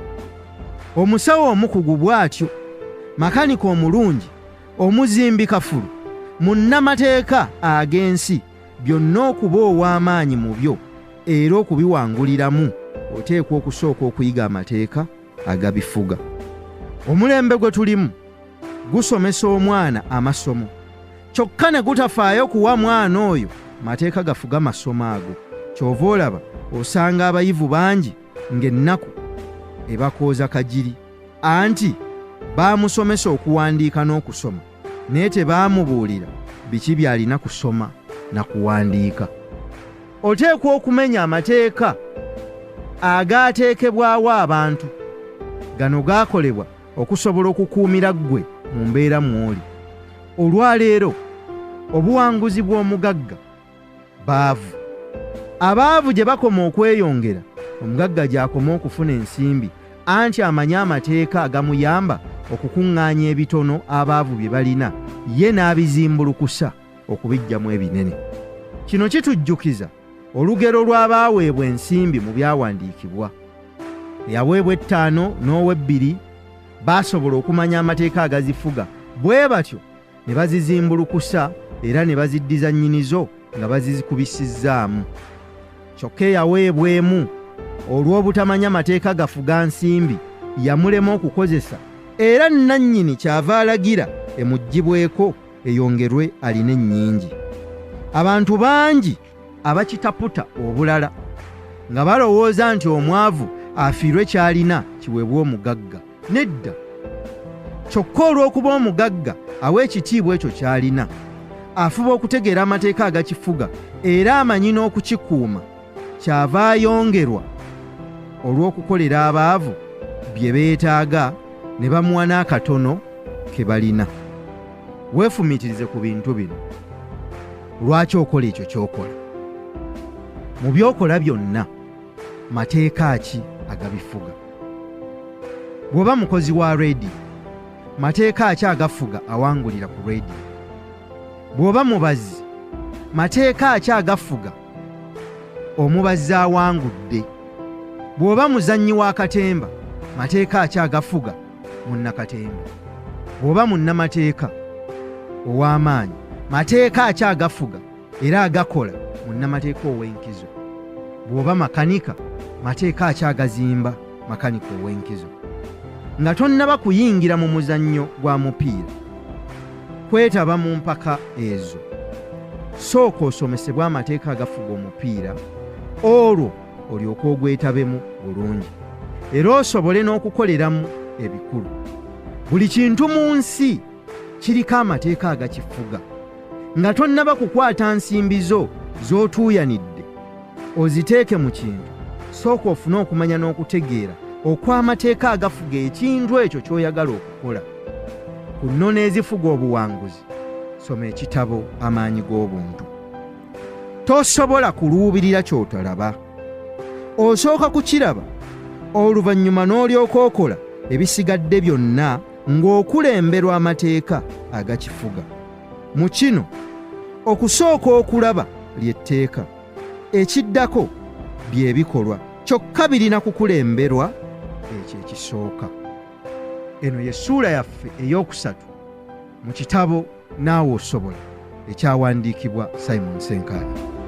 Omusawo omukugu bw'atyo, makanika omulungi, omuzimbi kafulu, munnamateeka ag'ensi, byonna okuba ow'amaanyi mu byo era okubiwanguliramu, oteekwa okusooka okuyiga amateeka agabifuga. Omulembe gwe tulimu gusomesa omwana amasomo, kyokka ne gutafaayo kuwa mwana oyo mateeka gafuga masomo ago. Kyova olaba osanga abayivu bangi ng'ennaku ebakooza kajiri, anti baamusomesa okuwandiika n'okusoma, naye tebaamubuulira biki by'alina kusoma na kuwandiika. Oteekwa okumenya amateeka agaateekebwawo abantu. Gano gaakolebwa okusobola okukuumira ggwe mu mbeera mw'oli. Olwaleero obuwanguzi bw'omugagga baavu. Abaavu gye bakoma okweyongera, omugagga gy'akoma okufuna ensimbi, anti amanyi amateeka agamuyamba okukuŋŋaanya ebitono abaavu bye balina, ye n'abizimbulukusa okubiggyamu ebinene. Kino kitujjukiza olugero lw'abaaweebwa ensimbi mu byawandiikibwa. Eyaweebwa 5 n'owe2 baasobola okumanya amateeka agazifuga, bwe batyo ne bazizimbulukusa era ne baziddiza nnyinizo nga bazikubisizzaamu. Kyokka eyaweebwa 1 olw'obutamanya mateeka gafuga nsimbi yamulema okukozesa, era nannyini kyava alagira emuggyibweko eyongerwe alina ennyingi. Abantu bangi abakitaputa obulala nga balowooza nti omwavu afiirwe ky'alina kiweebwa omugagga. Nedda. Kyokka olw'okuba omugagga awa ekitiibwa ekyo ky'alina, afuba okutegeera amateeka agakifuga era amanyi n'okukikuuma, kyava ayongerwa olw'okukolera abaavu bye beetaaga ne bamuwa n'akatono ke balina. Weefumiitirize ku bintu bino. Lwaki okola ekyo ky'okola? Mu by'okola byonna, mateeka ki agabifuga? Bw'oba mukozi wa leediyo, mateeka ki agafuga awangulira ku leediyo? Bw'oba mubazi, mateeka ki agafuga omubazi awangudde. Bw'oba muzannyi wa katemba, mateeka akyagafuga munnakatemba. Bw'oba munnamateeka ow'amaanyi, mateeka akyagafuga era agakola munnamateeka ow'enkizo. Bw'oba makanika, mateeka akyagazimba makanika ow'enkizo. Nga tonnaba kuyingira mu muzannyo gwa mupiira, kwetaba mu mpaka ezo, sooka osomesebwe amateeka agafuga omupiira, olwo olyoke ogwetabemu bulungi era osobole n'okukoleramu ebikulu. Buli kintu mu nsi kiriko amateeka agakifuga. Nga tonnaba kukwata nsimbi zo z'otuuyanidde oziteeke mu kintu, sooka ofune okumanya n'okutegeera okw'amateeka agafuga ekintu ekyo ky'oyagala okukola. Ku nnono ezifuga obuwanguzi, soma ekitabo Amaanyi g'obuntu. Tosobola kuluubirira ky'otalaba. Osooka kukiraba, oluvannyuma n'olyoka okola ebisigadde byonna ng'okulemberwa amateeka agakifuga. Mu kino, okusooka okulaba ly'etteeka, ekiddako by'ebikolwa, kyokka birina kukulemberwa ekyo ekisooka. Eno ye ssuula yaffe ey'okusatu mu kitabo Naawe Osobola ekyawandiikibwa Ssenkaayi.